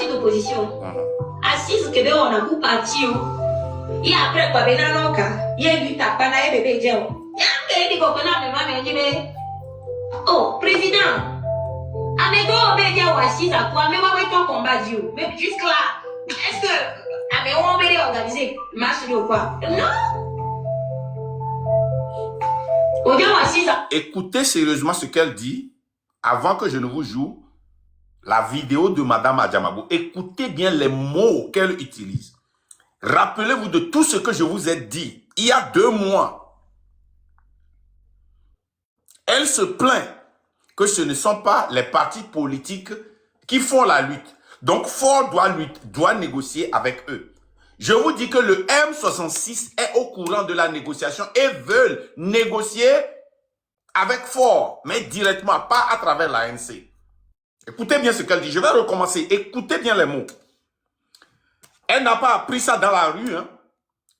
parti d'opposition. Assise que on a beaucoup parti. Et après, quoi, ben non, il y a eu ta pana et bébé Dieu. Oh, président. Amigo, bébé ou assise à toi, mais moi, ton combat Dieu. Mais jusque-là, est-ce que, on va organiser marche ou quoi? Non. Écoutez sérieusement ce qu'elle dit avant que je ne vous joue la vidéo de Madame Adjamabou. Écoutez bien les mots qu'elle utilise. Rappelez-vous de tout ce que je vous ai dit il y a 2 mois. Elle se plaint que ce ne sont pas les partis politiques qui font la lutte. Donc, Ford doit négocier avec eux. Je vous dis que le M66 est au courant de la négociation et veulent négocier avec Ford, mais directement, pas à travers l'ANC. Écoutez bien ce qu'elle dit. Je vais recommencer. Écoutez bien les mots. Elle n'a pas appris ça dans la rue. Hein.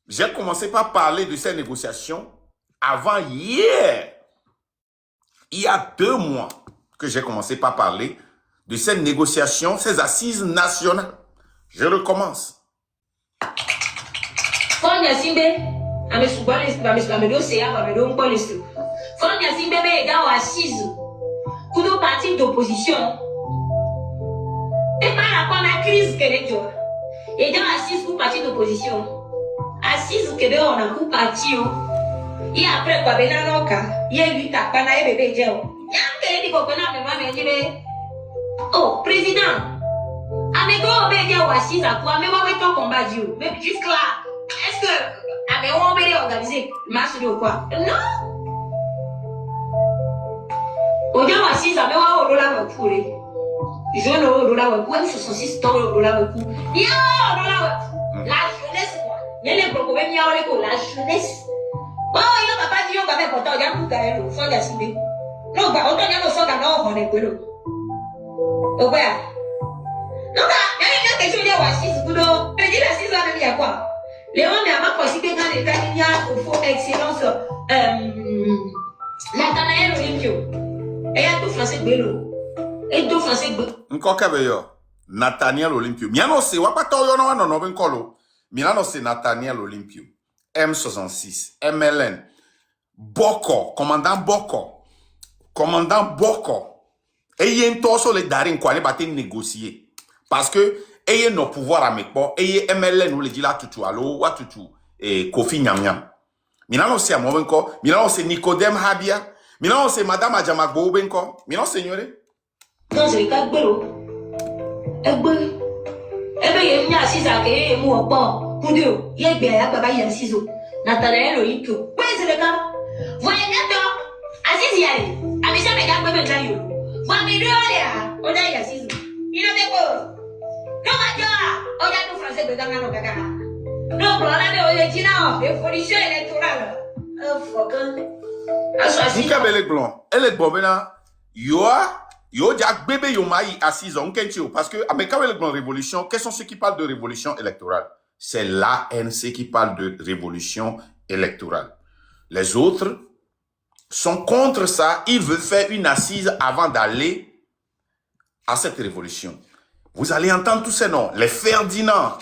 J'ai commencé par parler de ces négociations avant hier. Il y a 2 mois que j'ai commencé par parler de ces négociations, ces assises nationales. Je recommence. Fonya Simbe, amesubali amedosea amedongo listo. Fonya Simbe be gawa assise. Kudo parti d'opposition. Et par rapport à la crise que les gens. Et dans assise pour parti d'opposition. Assise que de on a pour parti. Et après quoi ben anoka, il y a eu ta pana et bébé Dieu. Yanke di kokona me mama ndibe. Oh, président. Amigo be gawa assise à toi, mais moi ton combat Dieu. Mais jusque là. Est-ce que on va organiser marche ou quoi? Non. On dit aussi ça, mais on va le pour les. Je ne vais pas le pour. Il faut saucisse dans le pour. Ya, on va la jeunesse quoi. Il y a les problèmes, il y a la jeunesse. Oh, il y a papa dit on va faire pourtant il y a pour gagner le fond d'assimilé. Non, bah on a son gagnant on est que le. Oh ouais. Non, il y a quelque chose à voir si c'est good. Mais dis la six ans il y a quoi? Les hommes n'ont pas possible dans les cas il y a au fond excellence Nathanaël Olympio. Et il y a tout français bélo. Et tout français bélo. Encore qu'aveilleur. Nathaniel Olympio. Miano c'est wa pas toyo no no ben kolo. Miano c'est Nathaniel Olympio. M66, MLN. Boko, commandant Boko. Commandant Boko. Et il y a un torso les darin quoi les bater négocier. Parce que ayez nos pouvoirs à Mekpo, ayez MLN ou les dit là tutu allo, wa tutu et Kofi Nyam Nyam. Maintenant c'est à moi benko, maintenant c'est Nicodème Habia, maintenant c'est Madame Adjamagbo benko, maintenant seigneur. Non c'est le cas bélo. Il y a 6 ans que moi bon, pour Dieu, il y a bien baba il y a 6 ans. Nathanaël Olympio. Oui c'est le cas. Voyez maintenant, Aziz Yali, Amisa Megan Bebe Jayo. Voyez mes deux là, on a il y a 6 ans. Il a des pauvres. Non, on a tout français dedans, non, caca. Non, on a des originaux, des folitions électorales. Nika belle blanc. Elle est bonne maintenant. Yo jak bébé yo maï assise on kentio parce que avec le blanc révolution, quels sont ceux qui parlent de révolution électorale? C'est l'ANC qui parle de révolution électorale. Les autres sont contre ça, ils veulent faire une assise avant d'aller à cette révolution. Vous allez entendre tous ces noms. Les Ferdinand,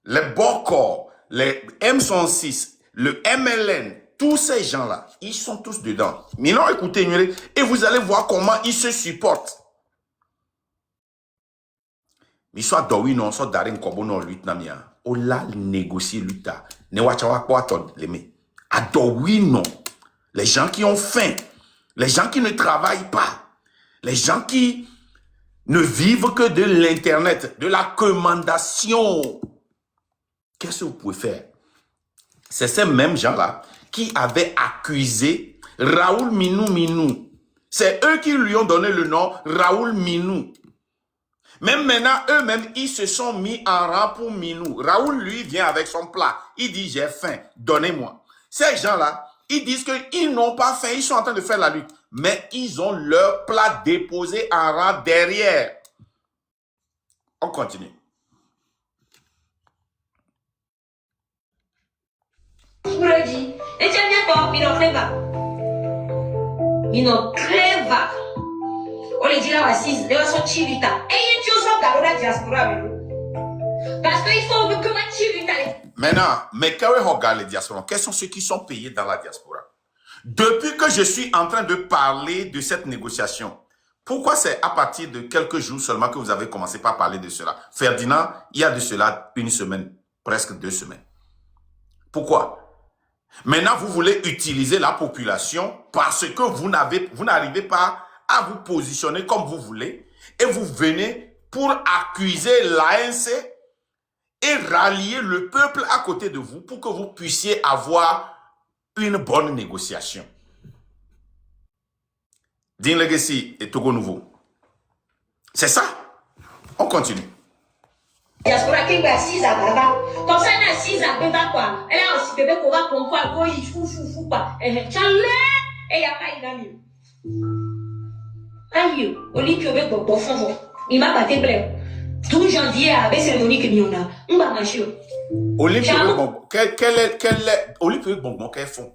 les Boko, les M106, le MLN, tous ces gens-là, ils sont tous dedans. Mais non, écoutez, et vous allez voir comment ils se supportent. Mais soit Dawi non, soit Darin Kobo non, lutte namia. O la négocier lutte. Ne wachawa kwa to leme. A Dawi non. Les gens qui ont faim, les gens qui ne travaillent pas, les gens qui ne vivent que de l'internet, de la commandation. Qu'est-ce que vous pouvez faire? C'est ces mêmes gens-là qui avaient accusé Raoul Minou. C'est eux qui lui ont donné le nom Raoul Minou. Même maintenant, eux-mêmes, ils se sont mis en rang pour Minou. Raoul, lui, vient avec son plat. Il dit, j'ai faim, donnez-moi. Ces gens-là, ils disent qu'ils n'ont pas faim, ils sont en train de faire la lutte. Mais ils ont leur plat déposé en rang derrière. On continue. regarder la diaspora. Parce qu'il faut que tu t'ailles. Maintenant, mais quand on regarde les diasporas, quels sont ceux qui sont payés dans la diaspora? Depuis que je suis en train de parler de cette négociation, pourquoi c'est à partir de quelques jours seulement que vous avez commencé par parler de cela? Ferdinand, il y a de cela une semaine, presque 2 semaines. Pourquoi? Maintenant, vous voulez utiliser la population parce que vous n'arrivez pas à vous positionner comme vous voulez et vous venez pour accuser l'ANC et rallier le peuple à côté de vous pour que vous puissiez avoir une bonne négociation. Din Legacy et Togo Nouveau. C'est ça. On continue. Diaspora qui va 6 à Baba. Comme ça, elle a 6 à Baba, quoi. Elle a aussi bébé qu'on va comprendre, quoi. Il fou, quoi. Tchalé. Et il n'y a pas une amie. Aïe, Oli Piobe, bon, fond. Il m'a battu bleu. Tout janvier, avec cérémonie que nous a. On va marcher. Olympia, bon, Olympia, bon, qu'elle font.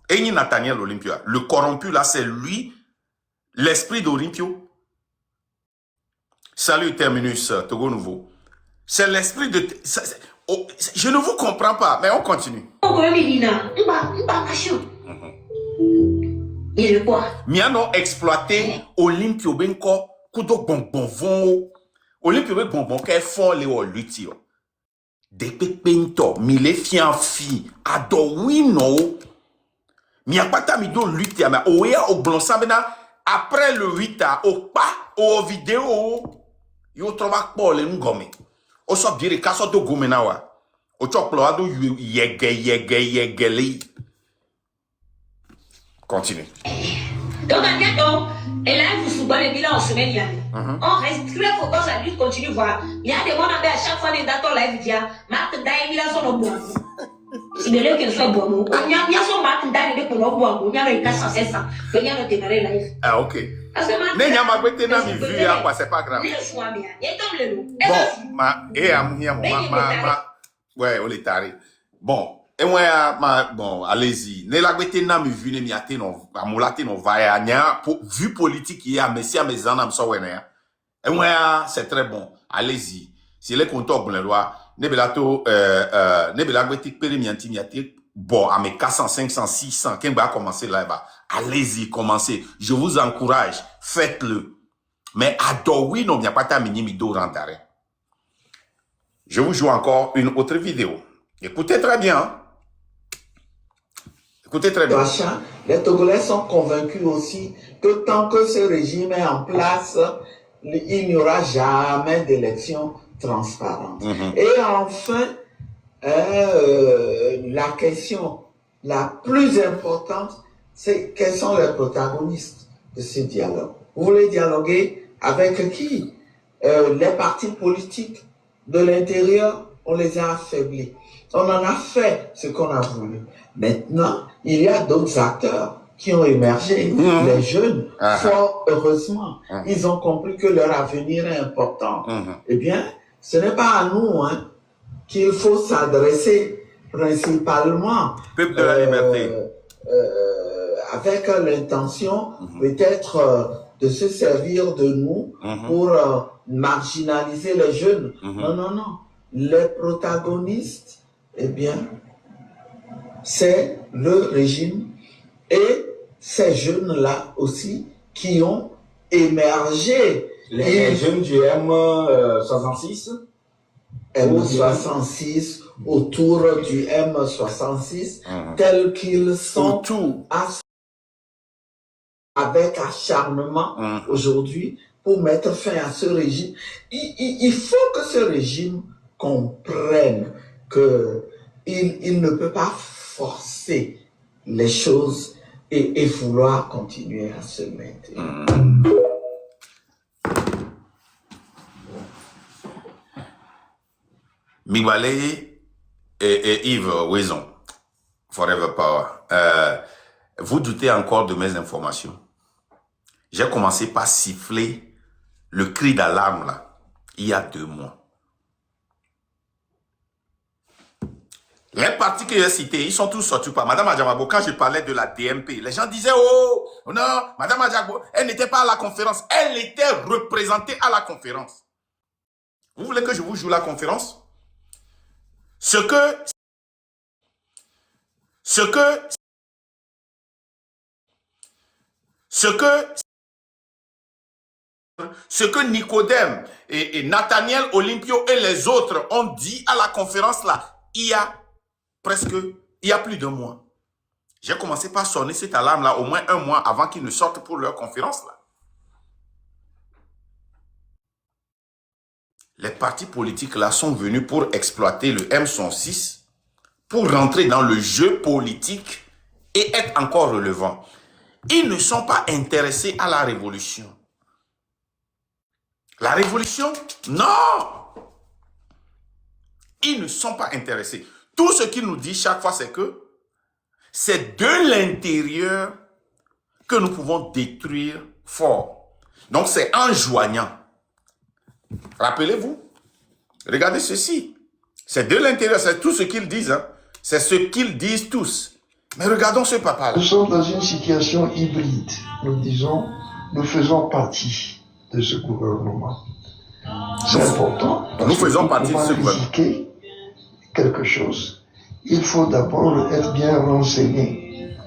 Et Nathaniel Olympia, le corrompu là, c'est lui, l'esprit d'Olympio. Salut, Terminus, Togo Nouveau. C'est l'esprit de... je ne vous comprends pas, mais on continue. Et le quoi? Miano exploité Olympio Benko, Kudo Bonbon, Olympio Bonbon, qu'elle font les Olutio. Des pépinto, mille fian fi, adowino. Mi a pas mi do lutte mais oya o blonsa bena après le 8 au pas au vidéo yo trova po le ngome. O so dire ka so do gomena wa. O choklo ado yegeli. Continue. Donc, et là, vous souvent les bilans en semaine, on reste, il faut que ça lutte continue voir. Il y a des gens à chaque fois des dates live, dia, Marc Daï, il a son bon. Si bien que soit bon, il y a son Marc Daï, il a bon, il y a un 400, il y a un démarré live. Ah, ok. Mais il y a ma bête n'a mi vu, c'est pas grave. Bon, ouais, on est taré. Bon. Et moi, bon, allez-y. Ne la bête n'a mi vu, ne mi ate non, amulate non va nya, vu politique y a, messi à mes anam so wene. Et moi, c'est très bon. Allez-y. Si les compteurs bon les lois, ne belato, ne bela bête pere mianti miate, bon, à mes 400, 500, 600, quand va commencer là-bas. Allez-y, commencez. Je vous encourage. Faites-le. Mais adoui non, il n'y a pas ta mini do rentare. Je vous joue encore une autre vidéo. Écoutez très bien. Écoutez très bien. Les Togolais sont convaincus aussi que tant que ce régime est en place, il n'y aura jamais d'élection transparente. Et enfin, la question la plus importante, c'est quels sont les protagonistes de ce dialogue. Vous voulez dialoguer avec qui? Les partis politiques de l'intérieur, on les a affaiblis. On en a fait ce qu'on a voulu. Maintenant, il y a d'autres acteurs qui ont émergé. Les jeunes, fort heureusement, ils ont compris que leur avenir est important. Eh bien, ce n'est pas à nous qu'il faut s'adresser principalement Peuple de la liberté. avec l'intention peut-être de se servir de nous pour marginaliser les jeunes. Non, non, non. Les protagonistes, eh bien, c'est le régime et ces jeunes-là aussi qui ont émergé. Les jeunes du M66 M66 autour du M66 tels qu'ils sont avec acharnement aujourd'hui pour mettre fin à ce régime. Il faut que ce régime comprenne que il ne peut pas forcer les choses et vouloir continuer à se maintenir. Migwale et Yves Wezon, Forever Power. Vous doutez encore de mes informations. J'ai commencé par siffler le cri d'alarme là, il y a 2 mois. Les partis que j'ai cités, ils sont tous sortis par Madame Adjamabo. Quand je parlais de la DMP, les gens disaient, oh, non, Madame Adjamabo, elle n'était pas à la conférence. Elle était représentée à la conférence. Vous voulez que je vous joue la conférence? Ce que Nicodème et Nathaniel Olympio et les autres ont dit à la conférence là, il y a plus d'un mois. J'ai commencé par sonner cette alarme là au moins un mois avant qu'ils ne sortent pour leur conférence là. Les partis politiques là sont venus pour exploiter le M106, pour rentrer dans le jeu politique et être encore relevants. Ils ne sont pas intéressés à la révolution. La révolution? Non! Ils ne sont pas intéressés. Tout ce qu'ils nous disent chaque fois, c'est que c'est de l'intérieur que nous pouvons détruire fort. Donc, c'est en joignant. Rappelez-vous, regardez ceci. C'est de l'intérieur, c'est tout ce qu'ils disent. Hein. C'est ce qu'ils disent tous. Mais regardons ce papa-là. Nous sommes dans une situation hybride. Nous faisons partie de ce gouvernement. C'est important. Nous faisons partie de ce gouvernement. Pour critiquer quelque chose, il faut d'abord être bien renseigné.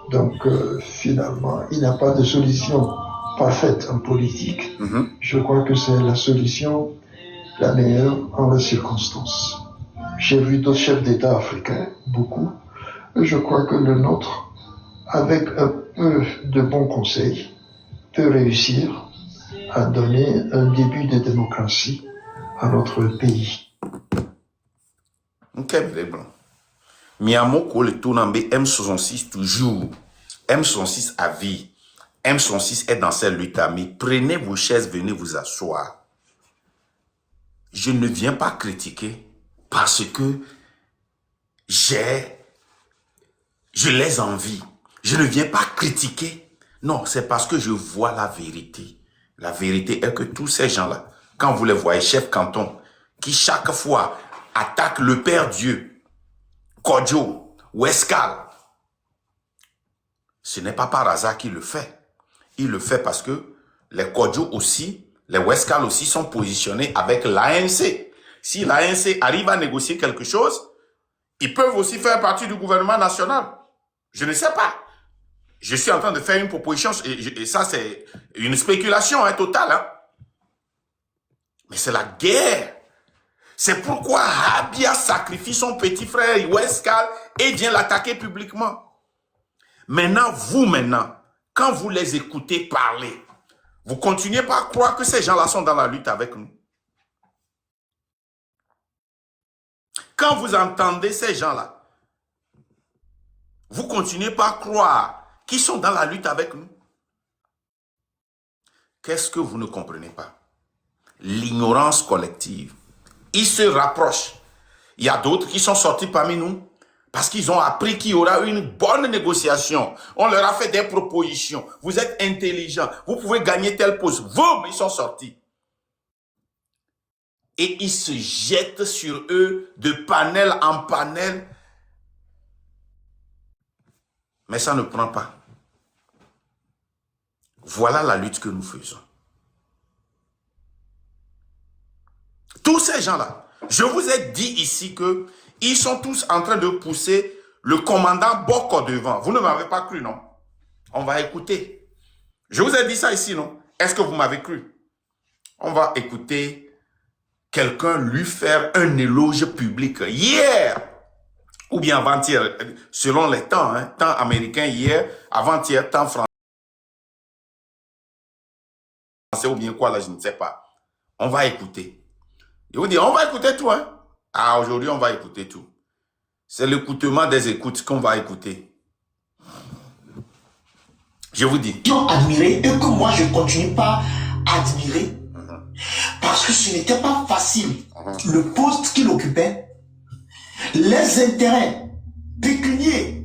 Donc, finalement, il n'y a pas de solution parfaite en politique. Je crois que c'est la solution la meilleure en les circonstances. J'ai vu d'autres chefs d'État africains, beaucoup. Je crois que le nôtre, avec un peu de bons conseils, peut réussir à donner un début de démocratie à notre pays. Ok, les blancs. Miamoko le tournambe M66 toujours. M66 à vie. M66 est dans cette lutte. Mais prenez vos chaises, venez vous asseoir. Je ne viens pas critiquer parce que je les envie. Je ne viens pas critiquer. Non, c'est parce que je vois la vérité. La vérité est que tous ces gens-là, quand vous les voyez, chef canton, qui chaque fois attaquent le Père Dieu, Kodjo, Weskal, ce n'est pas par hasard qu'il le fait. Il le fait parce que les Kodjo aussi, les Weskal aussi sont positionnés avec l'ANC. Si l'ANC arrive à négocier quelque chose, ils peuvent aussi faire partie du gouvernement national. Je ne sais pas. Je suis en train de faire une proposition et ça c'est une spéculation totale. Hein. Mais c'est la guerre. C'est pourquoi Habia sacrifie son petit frère Weskal et vient l'attaquer publiquement. Maintenant, quand vous les écoutez parler, vous continuez pas à croire que ces gens-là sont dans la lutte avec nous. Quand vous entendez ces gens-là, vous continuez pas à croire qu'ils sont dans la lutte avec nous. Qu'est-ce que vous ne comprenez pas? L'ignorance collective. Ils se rapprochent. Il y a d'autres qui sont sortis parmi nous parce qu'ils ont appris qu'il y aura une bonne négociation. On leur a fait des propositions. Vous êtes intelligents. Vous pouvez gagner tel poste. Boum, ils sont sortis. Et ils se jettent sur eux de panel en panel. Mais ça ne prend pas. Voilà la lutte que nous faisons. Tous ces gens-là, je vous ai dit ici que ils sont tous en train de pousser le commandant Boko devant. Vous ne m'avez pas cru, non? On va écouter. Je vous ai dit ça ici, non? Est-ce que vous m'avez cru? On va écouter quelqu'un lui faire un éloge public hier ou bien avant-hier, selon les temps, hein, temps américain hier, avant-hier, temps français ou bien quoi là, je ne sais pas. On va écouter. Je vous dis, on va écouter tout, hein. Ah, aujourd'hui, on va écouter tout. C'est l'écoutement des écoutes qu'on va écouter. Je vous dis. Ils ont admiré et que moi, je ne continue pas à admirer parce que ce n'était pas facile. Le poste qu'il occupait, les intérêts pécuniaires,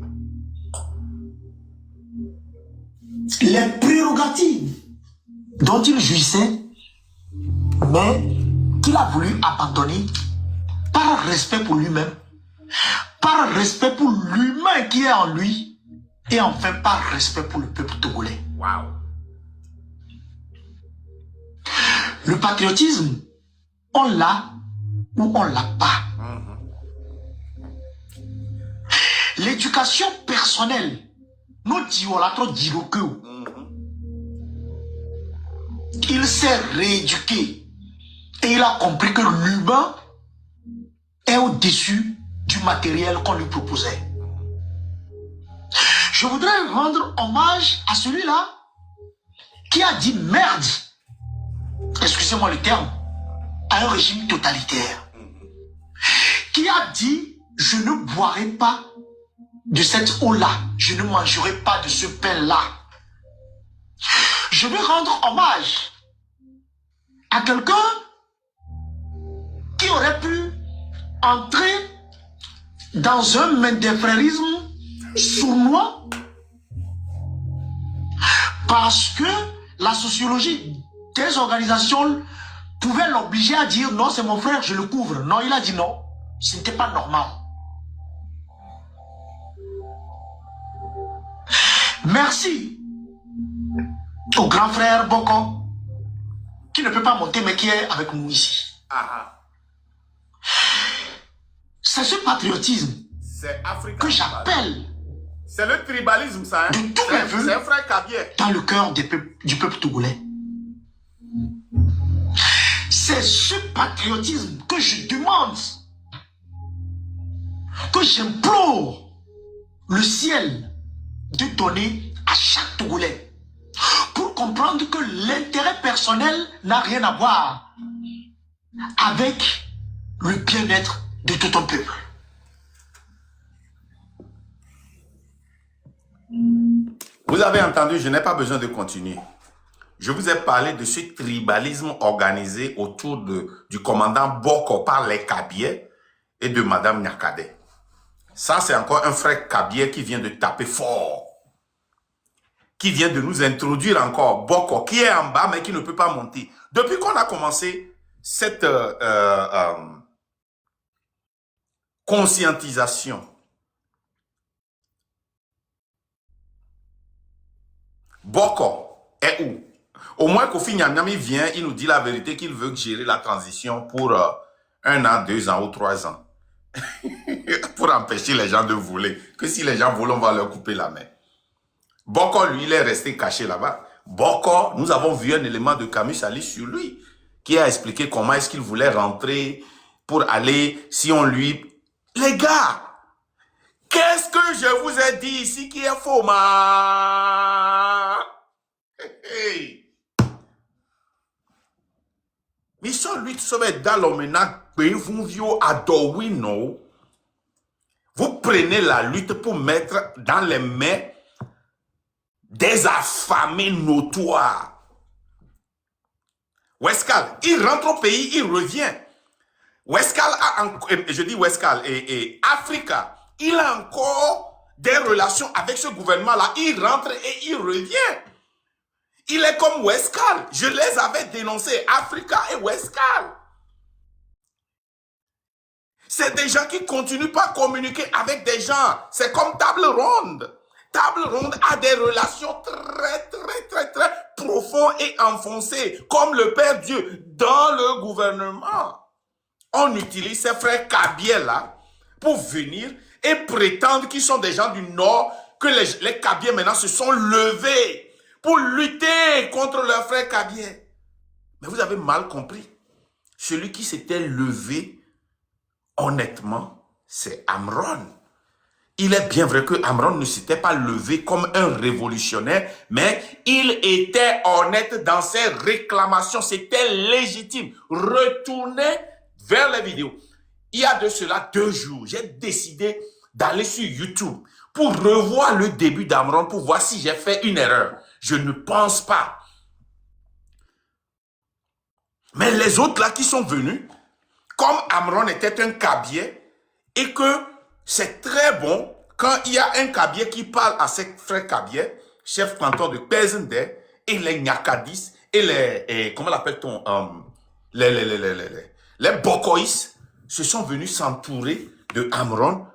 les prérogatives dont il jouissait, mais qu'il a voulu abandonner par respect pour lui-même, par respect pour l'humain qui est en lui, et enfin par respect pour le peuple togolais. Wow. Le patriotisme on l'a ou on l'a pas. L'éducation personnelle, nous disons là trop il s'est rééduqué et il a compris que l'humain est au-dessus du matériel qu'on lui proposait. Je voudrais rendre hommage à celui-là qui a dit merde, excusez-moi le terme, à un régime totalitaire. Qui a dit je ne boirai pas de cette eau-là, je ne mangerai pas de ce pain-là. Je veux rendre hommage à quelqu'un qui aurait pu entrer dans un mindefrérisme sournois parce que la sociologie des organisations pouvait l'obliger à dire non, c'est mon frère, je le couvre. Non, il a dit non, ce n'était pas normal. Merci au grand frère Boko, qui ne peut pas monter, mais qui est avec nous ici. C'est ce patriotisme que j'appelle c'est le tribalisme, ça. Hein? de tous mes voeux C'est un frère Kabier. dans le cœur du peuple togolais. C'est ce patriotisme que je demande, que j'implore le ciel de donner à chaque Togolais pour comprendre que l'intérêt personnel n'a rien à voir avec le bien-être de tout un peuple. Vous avez entendu, je n'ai pas besoin de continuer. Je vous ai parlé de ce tribalisme organisé autour du commandant Boko par les Kabiers et de Madame Nyakade. Ça, c'est encore un frère Kabier qui vient de taper fort. Qui vient de nous introduire encore Boko, qui est en bas mais qui ne peut pas monter. Depuis qu'on a commencé cette conscientisation, Boko est où? Au moins, Kofi Nyamnyami vient, il nous dit la vérité qu'il veut gérer la transition pour 1 an, 2 ans ou 3 ans. Pour empêcher les gens de voler. Que si les gens volent, on va leur couper la main. Boko, lui, il est resté caché là-bas. Boko, nous avons vu un élément de Camus Ali sur lui, qui a expliqué comment est-ce qu'il voulait rentrer pour aller, si on lui... Les gars, qu'est-ce que je vous ai dit ici qui est faux, ma? Hey. Mais ça, lui, tu savais, dans l'hommena, vous prenez la lutte pour mettre dans les mains des affamés notoires. Weskal, il rentre au pays, il revient. Weskal je dis Weskal et Africa, il a encore des relations avec ce gouvernement-là. Il rentre et il revient. Il est comme Weskal. Je les avais dénoncés, Africa et Weskal. C'est des gens qui ne continuent pas à communiquer avec des gens. C'est comme Table Ronde. Table Ronde a des relations très profondes et enfoncées, comme le Père Dieu, dans le gouvernement. On utilise ces frères Kabier là pour venir et prétendre qu'ils sont des gens du Nord, que les Kabier maintenant se sont levés pour lutter contre leurs frères Kabier. Mais vous avez mal compris. Celui qui s'était levé, honnêtement, c'est Amron. Il est bien vrai que Amron ne s'était pas levé comme un révolutionnaire, mais il était honnête dans ses réclamations. C'était légitime. Retournez vers les vidéos. Il y a de cela 2 jours, j'ai décidé d'aller sur YouTube pour revoir le début d'Amron, pour voir si j'ai fait une erreur. Je ne pense pas. Mais les autres là qui sont venus, comme Amron était un Kabier, et que c'est très bon quand il y a un Kabier qui parle à ses frères Kabier, chef canton de Pezende, et les Nyakadis, et les, comment l'appelle-t-on, les Bokoïs, se sont venus s'entourer de Amron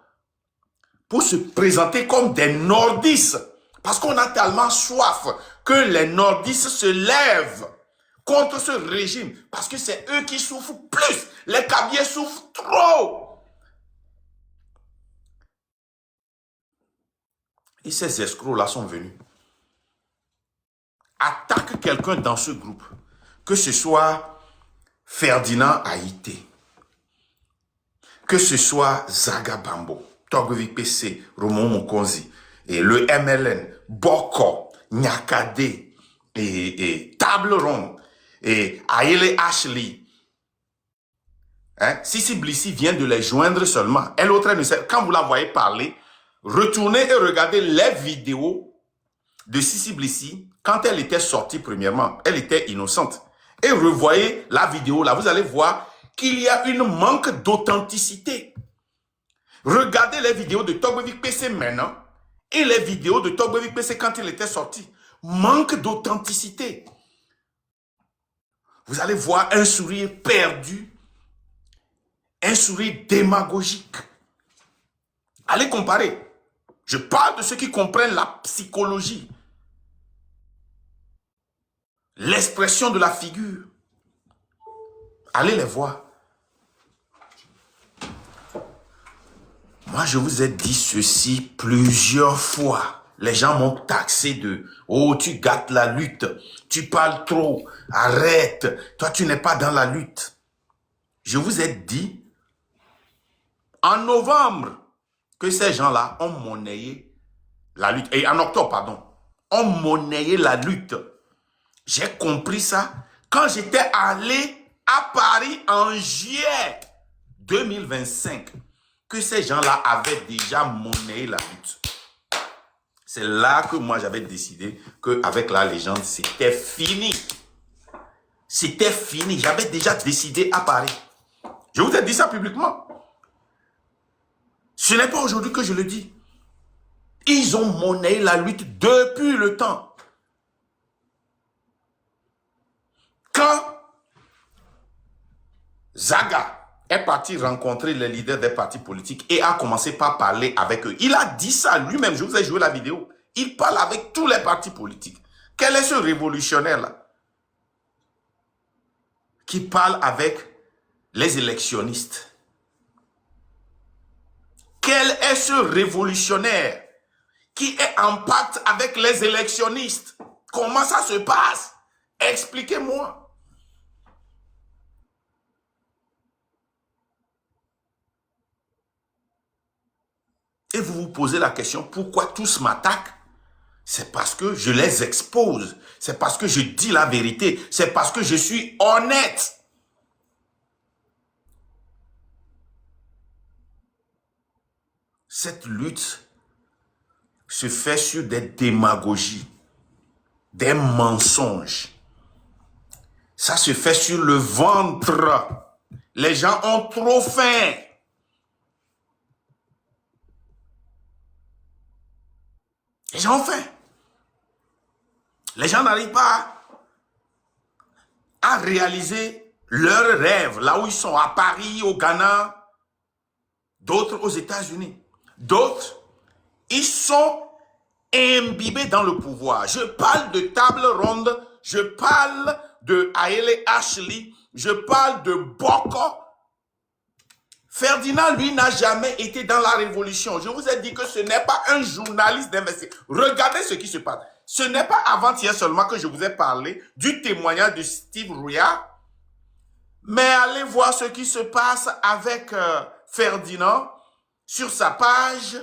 pour se présenter comme des nordistes. Parce qu'on a tellement soif que les nordistes se lèvent contre ce régime parce que c'est eux qui souffrent plus. Les Kabyles souffrent trop. Et ces escrocs-là sont venus. Attaquent quelqu'un dans ce groupe, que ce soit Ferdinand Haïté, que ce soit Zaga Bambo, Togvi PC, Roman Mokonzi, et le MLN, Boko, Nyakade, et Table Ronde, et Aele Ashley. Hein? Sissi Blissi vient de les joindre seulement. Elle autre, elle ne sait, quand vous la voyez parler, retournez et regardez les vidéos de Sissi Blissi quand elle était sortie premièrement. Elle était innocente. Et revoyez la vidéo là, vous allez voir qu'il y a une manque d'authenticité. Regardez les vidéos de Togbevik PC maintenant et les vidéos de Togbevik PC quand il était sorti. Manque d'authenticité. Vous allez voir un sourire perdu, un sourire démagogique. Allez comparer. Je parle de ceux qui comprennent la psychologie. L'expression de la figure. Allez les voir. Moi, je vous ai dit ceci plusieurs fois. Les gens m'ont taxé de « Oh, tu gâtes la lutte. Tu parles trop. Arrête. Toi, tu n'es pas dans la lutte. » Je vous ai dit en novembre que ces gens-là ont monnayé la lutte. Et en octobre, pardon. Ont monnayé la lutte. J'ai compris ça quand j'étais allé à Paris en juillet 2025. Que ces gens-là avaient déjà monnayé la lutte. C'est là que moi j'avais décidé qu'avec la légende, c'était fini. C'était fini. J'avais déjà décidé à Paris. Je vous ai dit ça publiquement. Ce n'est pas aujourd'hui que je le dis. Ils ont monnayé la lutte depuis le temps. Quand Zaga est parti rencontrer les leaders des partis politiques et a commencé par parler avec eux. Il a dit ça lui-même, je vous ai joué la vidéo. Il parle avec tous les partis politiques. Quel est ce révolutionnaire-là qui parle avec les électionnistes? Quel est ce révolutionnaire qui est en pacte avec les électionnistes? Comment ça se passe? Expliquez-moi. Et vous vous posez la question, pourquoi tous m'attaquent? C'est parce que je les expose. C'est parce que je dis la vérité. C'est parce que je suis honnête. Cette lutte se fait sur des démagogies, des mensonges. Ça se fait sur le ventre. Les gens ont trop faim. Les gens ont faim. Les gens n'arrivent pas à réaliser leurs rêves, là où ils sont, à Paris, au Ghana, d'autres aux États-Unis. D'autres, ils sont imbibés dans le pouvoir. Je parle de Table Ronde, je parle de Aele Ashley, je parle de Boko. Ferdinand, lui, n'a jamais été dans la révolution. Je vous ai dit que ce n'est pas un journaliste d'investigation. Regardez ce qui se passe. Ce n'est pas avant-hier seulement que je vous ai parlé du témoignage de Steve Rouillard. Mais allez voir ce qui se passe avec Ferdinand sur sa page.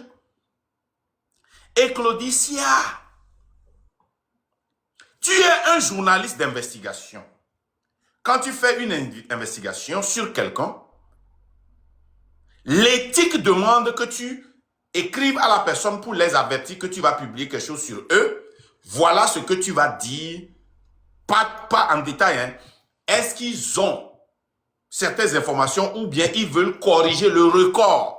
Et Claudicia, tu es un journaliste d'investigation. Quand tu fais une investigation sur quelqu'un, l'éthique demande que tu écrives à la personne pour les avertir que tu vas publier quelque chose sur eux. Voilà ce que tu vas dire. Pas en détail. Hein. Est-ce qu'ils ont certaines informations ou bien ils veulent corriger le record?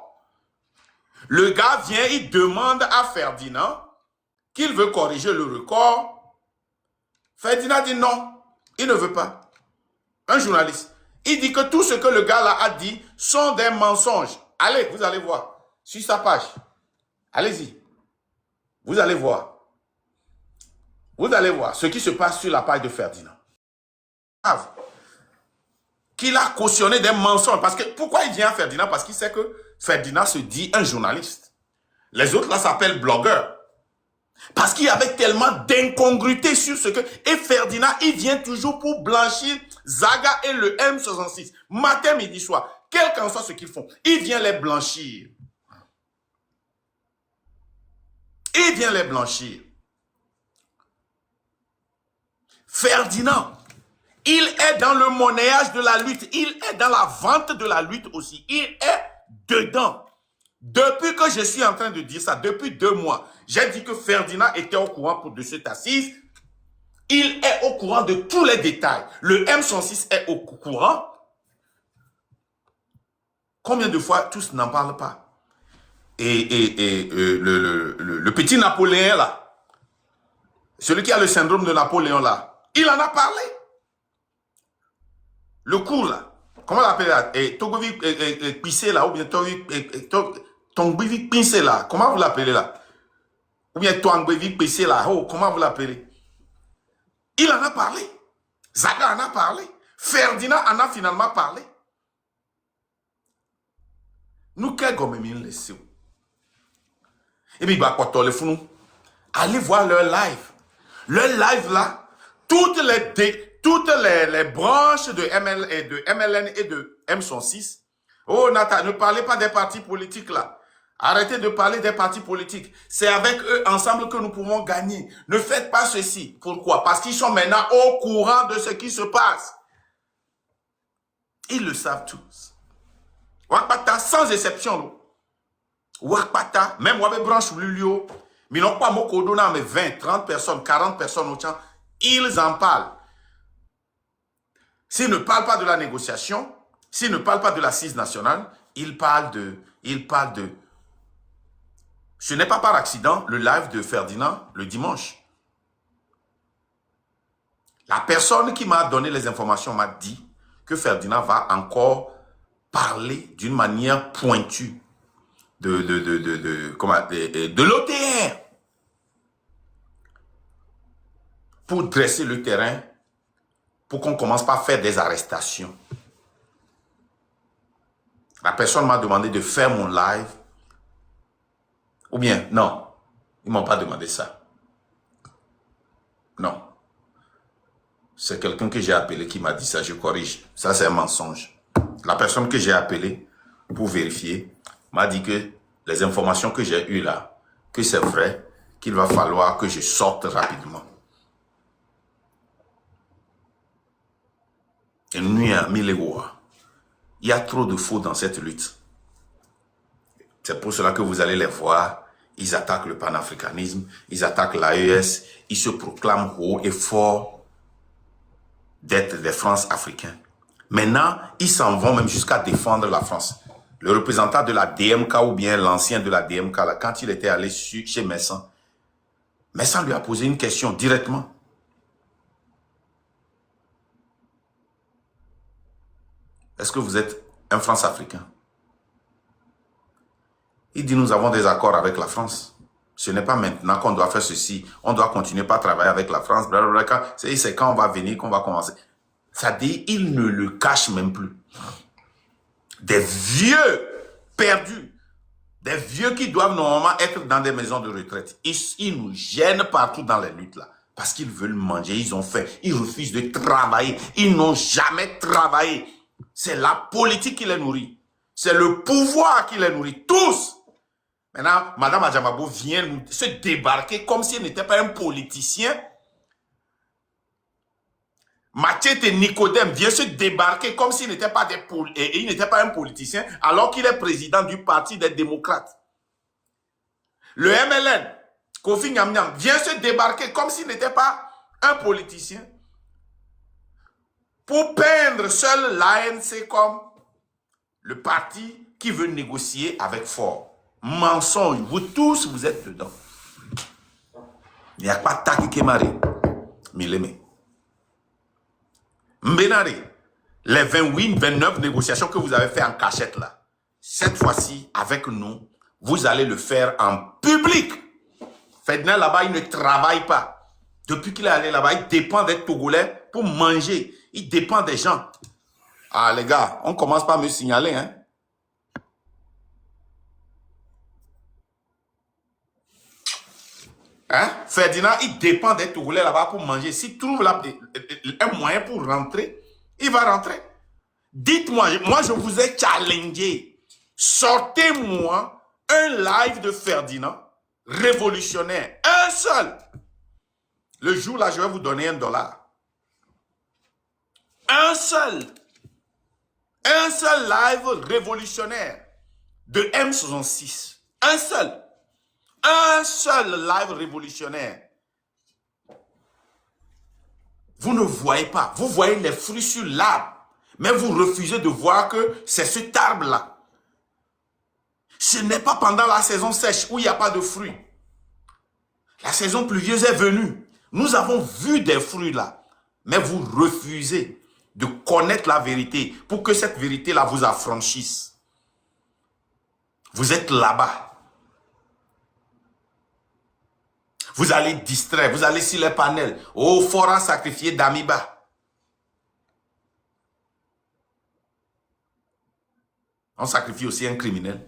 Le gars vient, il demande à Ferdinand qu'il veut corriger le record. Ferdinand dit non, il ne veut pas. Un journaliste. Il dit que tout ce que le gars là a dit sont des mensonges. Allez, vous allez voir. Sur sa page. Allez-y. Vous allez voir. Vous allez voir ce qui se passe sur la page de Ferdinand. qu'il a cautionné des mensonges. Parce que, pourquoi il vient à Ferdinand? Parce qu'il sait que Ferdinand se dit un journaliste. Les autres là s'appellent blogueurs. Parce qu'il y avait tellement d'incongruités sur ce que... Et Ferdinand, il vient toujours pour blanchir Zaga et le M66. Matin, midi, soir. Quel qu'en soit ce qu'ils font, il vient les blanchir. Il vient les blanchir. Ferdinand, il est dans le monnayage de la lutte. Il est dans la vente de la lutte aussi. Il est dedans. Depuis que je suis en train de dire ça, depuis 2 mois, j'ai dit que Ferdinand était au courant de cette assise. Il est au courant de tous les détails. Le M106 est au courant. Combien de fois tous n'en parlent pas? Et le petit Napoléon là, celui qui a le syndrome de Napoléon là, il en a parlé. Le cours là, comment on l'appelle là? Togovi Pissé là, ou bien Tongbivi Pincé là, comment vous l'appelez là? Ou bien Tongbivi Pissé là, oh, comment vous l'appelez? Il en a parlé. Zaga en a parlé. Ferdinand en a finalement parlé. Nous, qu'est-ce qu'on me laissé? Et puis, allez voir leur live. Leur live là, toutes les branches de MLN et de M106. Oh, Nathan, ne parlez pas des partis politiques là. Arrêtez de parler des partis politiques. C'est avec eux ensemble que nous pouvons gagner. Ne faites pas ceci. Pourquoi? Parce qu'ils sont maintenant au courant de ce qui se passe. Ils le savent tous. Wakpata, sans exception. Wakpata, même Wabe branche Lulio, mais non pas Mokodona, mais 20, 30 personnes, 40 personnes au champ, ils en parlent. S'ils ne parlent pas de la négociation, s'ils ne parlent pas de l'assise nationale, ils parlent de... Ce n'est pas par accident le live de Ferdinand le dimanche. La personne qui m'a donné les informations m'a dit que Ferdinand va encore parler d'une manière pointue de l'OTR pour dresser le terrain pour qu'on commence par faire des arrestations. La personne m'a demandé de faire mon live. Ou bien, non, ils ne m'ont pas demandé ça. Non. C'est quelqu'un que j'ai appelé qui m'a dit ça, je corrige. Ça, c'est un mensonge. La personne que j'ai appelée pour vérifier m'a dit que les informations que j'ai eues là, que c'est vrai, qu'il va falloir que je sorte rapidement. Et nous, il y a trop de faux dans cette lutte. C'est pour cela que vous allez les voir. Ils attaquent le panafricanisme, ils attaquent l'AES, ils se proclament haut et fort d'être des France africains. Maintenant, ils s'en vont même jusqu'à défendre la France. Le représentant de la DMK ou bien l'ancien de la DMK, là, quand il était allé chez Messan, Messan lui a posé une question directement. Est-ce que vous êtes un France africain? Il dit, nous avons des accords avec la France. Ce n'est pas maintenant qu'on doit faire ceci. On doit continuer par travailler avec la France. C'est quand on va venir qu'on va commencer. Ça dit, il ne le cache même plus. Des vieux perdus. Des vieux qui doivent normalement être dans des maisons de retraite. Ils nous gênent partout dans les luttes là. Parce qu'ils veulent manger, ils ont faim. Ils refusent de travailler. Ils n'ont jamais travaillé. C'est la politique qui les nourrit. C'est le pouvoir qui les nourrit. Tous. Maintenant, Madame Adjamabo vient se débarquer comme si elle n'était pas un politicien. Machete Nicodème vient se débarquer comme s'il n'était pas, un politicien, alors qu'il est président du parti des démocrates. Le MLN, Kofi Nyam vient se débarquer comme s'il n'était pas un politicien. Pour peindre seul l'ANC comme le parti qui veut négocier avec Fort. Mensonge, vous tous, vous êtes dedans. Il n'y a pas Taki Kemari. Mileme. Mbenari, les 28, 29 négociations que vous avez fait en cachette là, cette fois-ci, avec nous, vous allez le faire en public. Ferdinand là-bas, il ne travaille pas. Depuis qu'il est allé là-bas, il dépend d'être Togolais pour manger. Il dépend des gens. Ah, les gars, on commence par me signaler, hein. Hein? Ferdinand, il dépend des Togolais là-bas pour manger. S'il trouve là, un moyen pour rentrer, il va rentrer. Dites-moi, moi je vous ai challengé. Sortez-moi un live de Ferdinand révolutionnaire. Un seul. Le jour là, je vais vous donner $1. Un seul. Un seul live révolutionnaire de M66. Un seul. Un seul live révolutionnaire. Vous ne voyez pas. Vous voyez les fruits sur l'arbre. Mais vous refusez de voir que c'est cet arbre-là. Ce n'est pas pendant la saison sèche où il n'y a pas de fruits. La saison pluvieuse est venue. Nous avons vu des fruits là. Mais vous refusez de connaître la vérité pour que cette vérité-là vous affranchisse. Vous êtes là-bas. Vous allez distraire, vous allez sur les panels. Oh, fora sacrifié d'Amiba. On sacrifie aussi un criminel.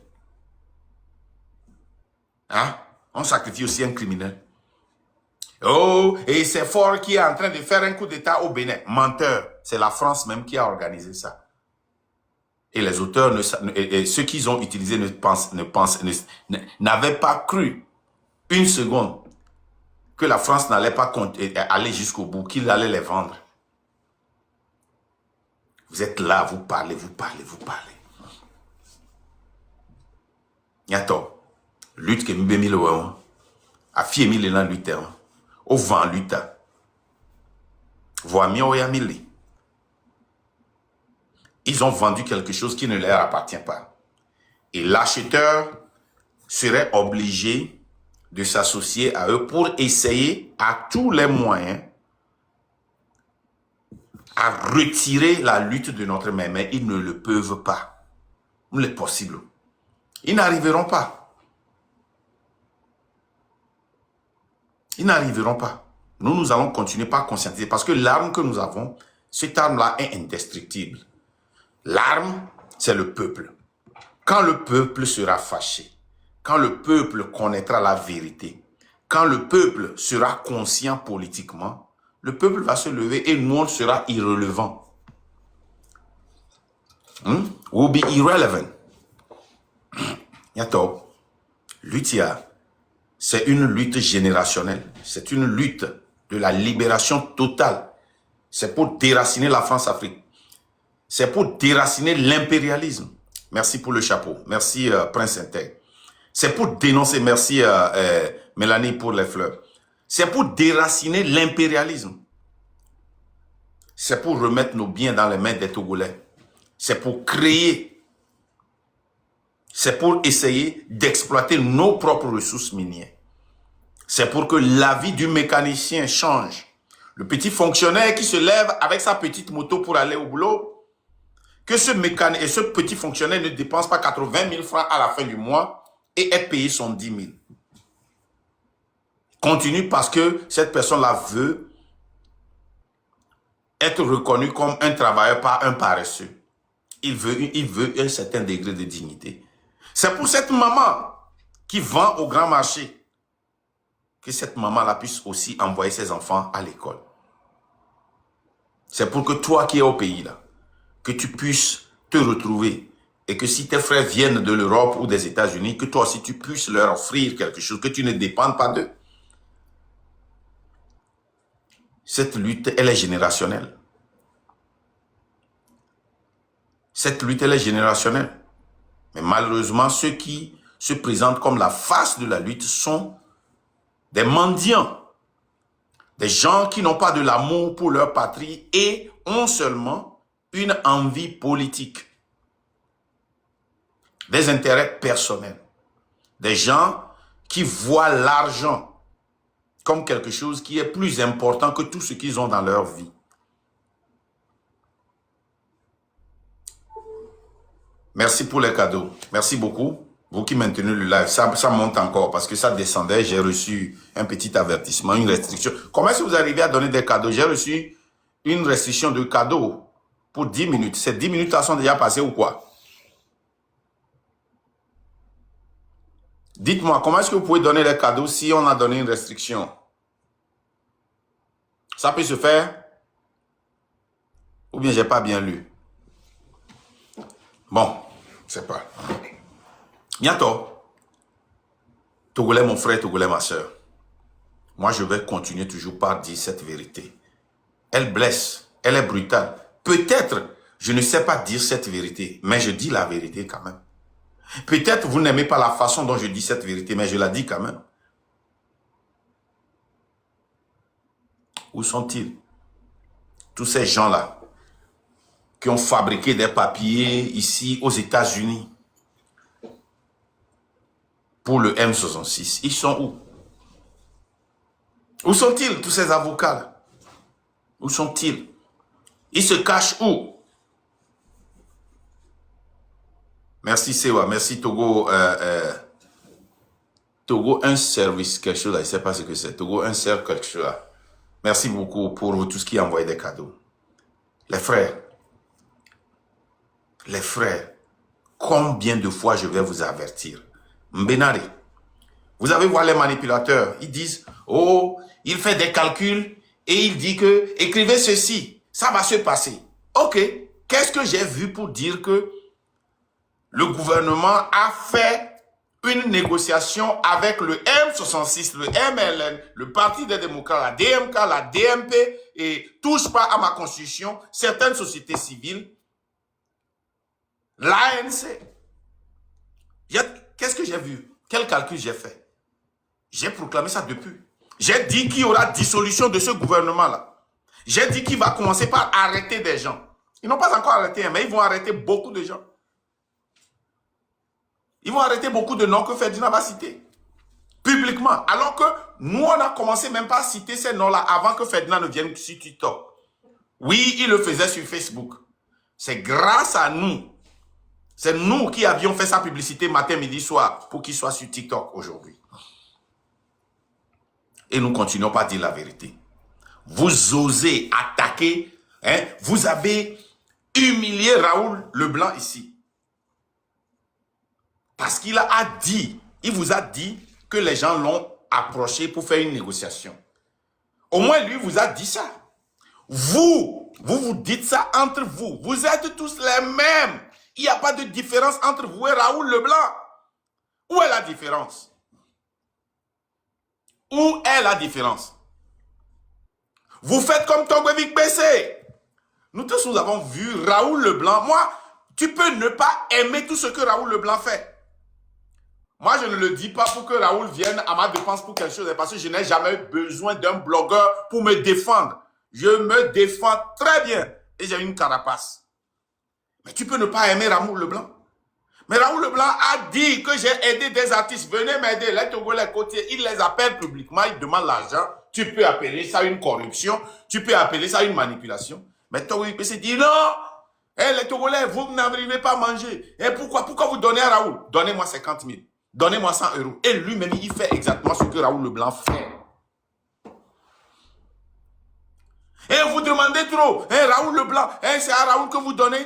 Hein? On sacrifie aussi un criminel. Oh, et c'est Fort qui est en train de faire un coup d'État au Bénin. Menteur. C'est la France même qui a organisé ça. Et les auteurs, et ceux qui ont utilisé n'avaient pas cru une seconde que la France n'allait pas aller jusqu'au bout, qu'il allait les vendre. Vous êtes là, vous parlez. Yato, lutte que mi bemi le wa, a fie mi le na lutte au vent lutte. Voix mi oya mili. Ils ont vendu quelque chose qui ne leur appartient pas. Et l'acheteur serait obligé de s'associer à eux pour essayer à tous les moyens à retirer la lutte de notre main. Mais ils ne le peuvent pas. Il est possible. Ils n'arriveront pas. Ils n'arriveront pas. Nous allons continuer par conscientiser parce que l'arme que nous avons, cette arme-là est indestructible. L'arme, c'est le peuple. Quand le peuple sera fâché, quand le peuple connaîtra la vérité, quand le peuple sera conscient politiquement, le peuple va se lever et nous, on sera irrelevant. We'll be irrelevant. Yato, Lutia, c'est une lutte générationnelle. C'est une lutte de la libération totale. C'est pour déraciner la France-Afrique. C'est pour déraciner l'impérialisme. Merci pour le chapeau. Merci Prince Intègre. C'est pour dénoncer, merci Mélanie pour les fleurs. C'est pour déraciner l'impérialisme. C'est pour remettre nos biens dans les mains des Togolais. C'est pour créer. C'est pour essayer d'exploiter nos propres ressources minières. C'est pour que la vie du mécanicien change. Le petit fonctionnaire qui se lève avec sa petite moto pour aller au boulot, que ce petit fonctionnaire ne dépense pas 80 000 francs à la fin du mois et ait payé son 10 000. Continue parce que cette personne-là veut être reconnue comme un travailleur, pas un paresseux. Il veut un certain degré de dignité. C'est pour cette maman qui vend au grand marché que cette maman-là puisse aussi envoyer ses enfants à l'école. C'est pour que toi qui es au pays là, que tu puisses te retrouver et que si tes frères viennent de l'Europe ou des États-Unis, que toi aussi tu puisses leur offrir quelque chose, que tu ne dépendes pas d'eux. Cette lutte, elle est générationnelle. Cette lutte, elle est générationnelle. Mais malheureusement, ceux qui se présentent comme la face de la lutte sont des mendiants. Des gens qui n'ont pas de l'amour pour leur patrie et ont seulement une envie politique. Des intérêts personnels. Des gens qui voient l'argent comme quelque chose qui est plus important que tout ce qu'ils ont dans leur vie. Merci pour les cadeaux. Merci beaucoup. Vous qui maintenez le live, ça monte encore parce que ça descendait. J'ai reçu un petit avertissement, une restriction. Comment est-ce que vous arrivez à donner des cadeaux? J'ai reçu une restriction de cadeaux pour 10 minutes. Ces 10 minutes-là sont déjà passées ou quoi? Dites-moi, comment est-ce que vous pouvez donner les cadeaux si on a donné une restriction? Ça peut se faire? Ou bien j'ai pas bien lu? Bon, c'est pas. Bientôt. Togolais, mon frère, Togolais, ma soeur. Moi, je vais continuer toujours par dire cette vérité. Elle blesse, elle est brutale. Peut-être, je ne sais pas dire cette vérité, mais je dis la vérité quand même. Peut-être vous n'aimez pas la façon dont je dis cette vérité, mais je la dis quand même. Où sont-ils? Tous ces gens-là qui ont fabriqué des papiers ici aux États-Unis pour le M66, ils sont où? Où sont-ils, tous ces avocats-là? Où sont-ils? Ils se cachent où? Merci Sewa, merci Togo. Togo, un service, quelque chose là, je ne sais pas ce que c'est. Togo, un service, quelque chose là. Merci beaucoup pour tout ce qui a envoyé des cadeaux. Les frères, combien de fois je vais vous avertir? Mbenari, vous avez vu les manipulateurs, ils disent, oh, il fait des calculs et il dit que, écrivez ceci, ça va se passer. Ok, qu'est-ce que j'ai vu pour dire que le gouvernement a fait une négociation avec le M66, le MLN, le Parti des démocrates, la DMK, la DMP, et touche pas à ma constitution, certaines sociétés civiles, l'ANC. Qu'est-ce que j'ai vu? Quel calcul j'ai fait? J'ai proclamé ça depuis. J'ai dit qu'il y aura dissolution de ce gouvernement-là. J'ai dit qu'il va commencer par arrêter des gens. Ils n'ont pas encore arrêté, mais ils vont arrêter beaucoup de gens. Ils vont arrêter beaucoup de noms que Ferdinand va citer. Publiquement. Alors que nous, on a commencé même pas à citer ces noms-là avant que Ferdinand ne vienne sur TikTok. Oui, il le faisait sur Facebook. C'est grâce à nous. C'est nous qui avions fait sa publicité matin, midi, soir pour qu'il soit sur TikTok aujourd'hui. Et nous continuons pas à dire la vérité. Vous osez attaquer, hein? Vous avez humilié Raoul Leblanc ici. Parce qu'il a dit, il vous a dit que les gens l'ont approché pour faire une négociation. Au moins, lui vous a dit ça. Vous dites ça entre vous. Vous êtes tous les mêmes. Il n'y a pas de différence entre vous et Raoul Leblanc. Où est la différence? Où est la différence? Vous faites comme Togwevik BC. Nous tous, nous avons vu Raoul Leblanc. Moi, tu peux ne pas aimer tout ce que Raoul Leblanc fait. Moi, je ne le dis pas pour que Raoul vienne à ma défense pour quelque chose, parce que je n'ai jamais besoin d'un blogueur pour me défendre. Je me défends très bien et j'ai une carapace. Mais tu peux ne pas aimer Raoul Leblanc. Mais Raoul Leblanc a dit que j'ai aidé des artistes. Venez m'aider, les Togolais côtiers. Il les appelle publiquement, il demande l'argent. Tu peux appeler ça une corruption. Tu peux appeler ça une manipulation. Mais Togolais se dit non. Les Togolais, vous n'arrivez pas à manger. Et pourquoi vous donnez à Raoul? Donnez-moi 50 000. Donnez-moi 100 €. Et lui-même, il fait exactement ce que Raoul Leblanc fait. Et vous demandez trop. Raoul Leblanc, c'est à Raoul que vous donnez.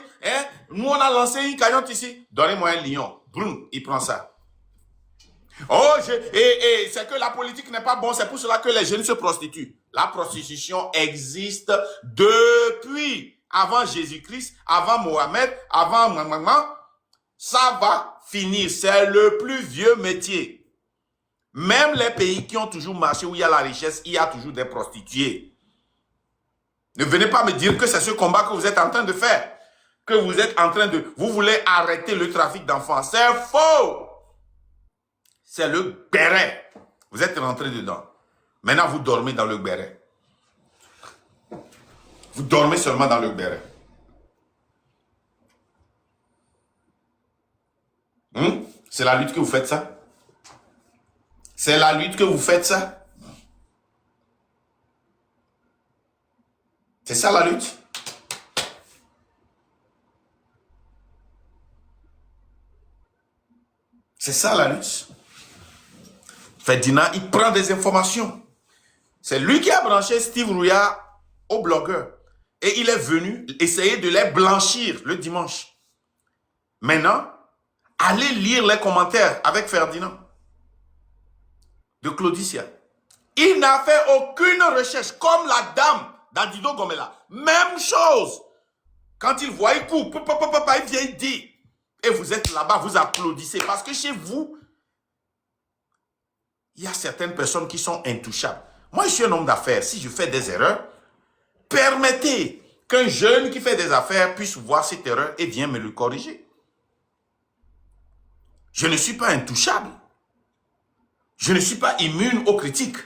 Nous, on a lancé une cagnotte ici. Donnez-moi un lion. Broum, il prend ça. Oh, c'est que la politique n'est pas bonne. C'est pour cela que les jeunes se prostituent. La prostitution existe depuis avant Jésus-Christ, avant Mohamed, avant maman. Ça va finir. C'est le plus vieux métier. Même les pays qui ont toujours marché où il y a la richesse, il y a toujours des prostituées. Ne venez pas me dire que c'est ce combat que vous êtes en train de faire. Que vous êtes en train de... Vous voulez arrêter le trafic d'enfants. C'est faux. C'est le béret. Vous êtes rentré dedans. Maintenant, vous dormez dans le béret. Vous dormez seulement dans le béret. C'est la lutte que vous faites ça? C'est la lutte que vous faites ça? C'est ça la lutte? C'est ça la lutte? Ferdinand, il prend des informations. C'est lui qui a branché Steve Rouillard au blogueur. Et il est venu essayer de les blanchir le dimanche. Maintenant, allez lire les commentaires avec Ferdinand de Claudicia. Il n'a fait aucune recherche, comme la dame d'Adido Gomela. Même chose. Quand il voit, il coupe, il vient, il dit. Et vous êtes là-bas, vous applaudissez. Parce que chez vous, il y a certaines personnes qui sont intouchables. Moi, je suis un homme d'affaires. Si je fais des erreurs, permettez qu'un jeune qui fait des affaires puisse voir cette erreur et vient me le corriger. Je ne suis pas intouchable. Je ne suis pas immune aux critiques.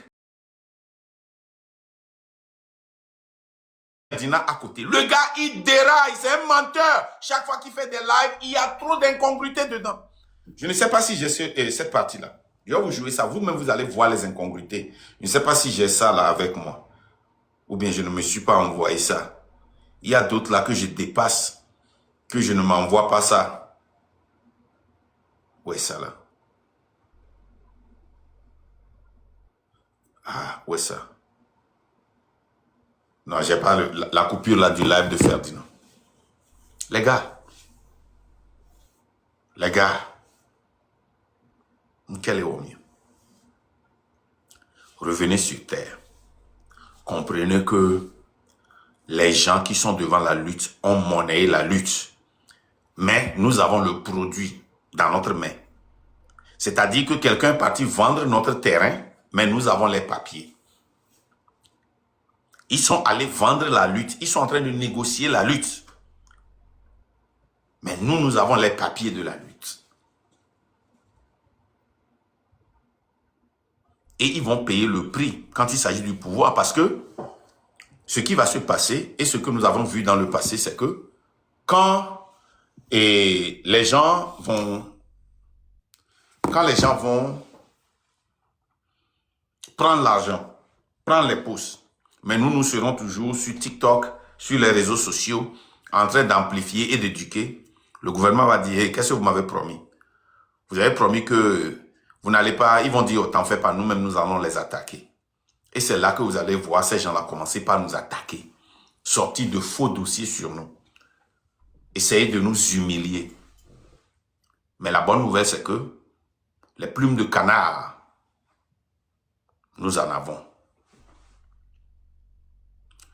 À côté. Le gars, il déraille, c'est un menteur. Chaque fois qu'il fait des lives, il y a trop d'incongruités dedans. Je ne sais pas si j'ai cette partie-là. Je vais vous jouer ça. Vous-même, vous allez voir les incongruités. Je ne sais pas si j'ai ça là avec moi. Ou bien je ne me suis pas envoyé ça. Il y a d'autres là que je dépasse, que je ne m'envoie pas ça. Où est ça là? Ah, où est ça? Non, j'ai pas la coupure là du live de Ferdinand. Les gars, quel est au mieux? Revenez sur terre. Comprenez que les gens qui sont devant la lutte ont monnayé la lutte. Mais nous avons le produit dans notre main. C'est-à-dire que quelqu'un est parti vendre notre terrain, mais nous avons les papiers. Ils sont allés vendre la lutte. Ils sont en train de négocier la lutte. Mais nous avons les papiers de la lutte. Et ils vont payer le prix quand il s'agit du pouvoir parce que ce qui va se passer et ce que nous avons vu dans le passé, c'est que quand les gens vont prendre l'argent, prendre les pouces, mais nous serons toujours sur TikTok, sur les réseaux sociaux, en train d'amplifier et d'éduquer. Le gouvernement va dire, hey, qu'est-ce que vous m'avez promis? Vous avez promis que vous n'allez pas, ils vont dire, oh, t'en fais pas, nous-mêmes, nous allons les attaquer. Et c'est là que vous allez voir ces gens-là commencer par nous attaquer, sortir de faux dossiers sur nous, essayer de nous humilier. Mais la bonne nouvelle, c'est que les plumes de canard, nous en avons.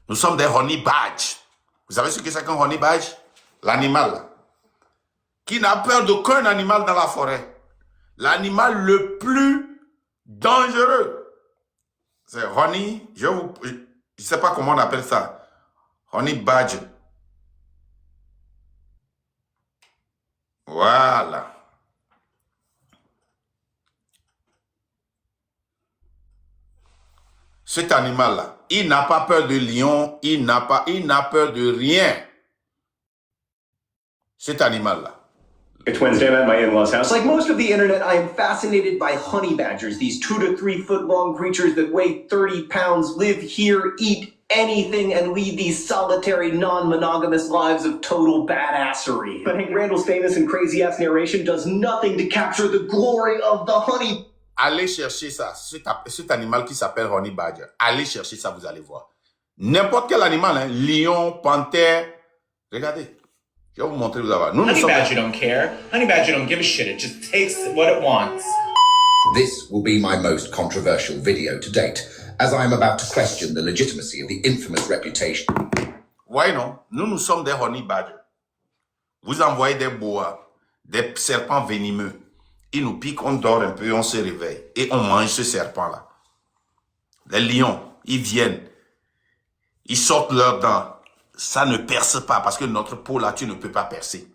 Nous sommes des honey badge. Vous savez ce que c'est qu'un honey badge? L'animal qui n'a peur d'aucun animal dans la forêt. L'animal le plus dangereux. C'est honey, je ne sais pas comment on appelle ça. Honey badge. Voilà. Cet animal-là, il n'a pas peur de lion, il n'a peur de rien. Cet animal-là. It's Wednesday, I'm at my in-laws' house. Like most of the internet, I am fascinated by honey badgers, these 2 to 3 foot long creatures that weigh 30 pounds, live here, eat anything, and lead these solitary, non-monogamous lives of total badassery. But Hank Randall's famous and crazy-ass narration does nothing to capture the glory of the honey. Allez chercher ça, cet animal qui s'appelle honey badger. Allez chercher ça, vous allez voir. N'importe quel animal, hein, lion, panthère. Regardez. Je vais vous montrer, vous allez voir. Honey badger don't care. Honey badger don't give a shit. It just takes what it wants. This will be my most controversial video to date, as I am about to question the legitimacy of the infamous reputation. Ouais, non. Nous sommes des honey badgers. Vous envoyez des boas, des serpents venimeux. Ils nous piquent, on dort un peu, on se réveille. Et on mange ce serpent-là. Les lions, ils viennent. Ils sortent leurs dents. Ça ne perce pas parce que notre peau là, tu ne peux pas percer.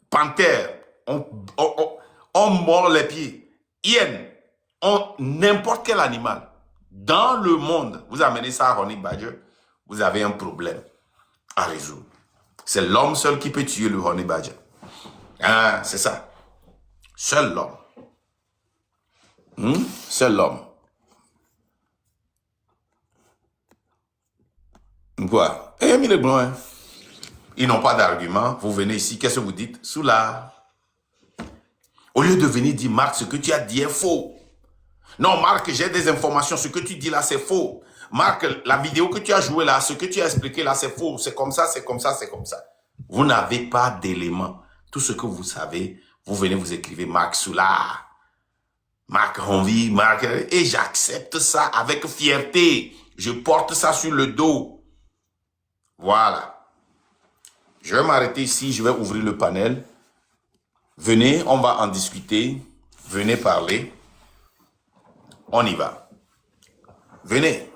Panthère, on mord les pieds. Hyène, n'importe quel animal. Dans le monde, vous amenez ça à honey badger, vous avez un problème à résoudre. C'est l'homme seul qui peut tuer le honey badger. Ah, c'est ça. Seul l'homme. Seul l'homme. Quoi? Eh, mais les blancs, hein? Ils n'ont pas d'argument. Vous venez ici, qu'est-ce que vous dites? Soula. Au lieu de venir dire, Marc, ce que tu as dit est faux. Non, Marc, j'ai des informations. Ce que tu dis là, c'est faux. Marc, la vidéo que tu as jouée là, ce que tu as expliqué là, c'est faux. C'est comme ça, c'est comme ça, c'est comme ça. Vous n'avez pas d'éléments. Tout ce que vous savez, vous venez, vous écrivez Marc Soulard, Marc Ronvi, Marc... Et j'accepte ça avec fierté. Je porte ça sur le dos. Voilà. Je vais m'arrêter ici, je vais ouvrir le panel. Venez, on va en discuter. Venez parler. On y va. Venez.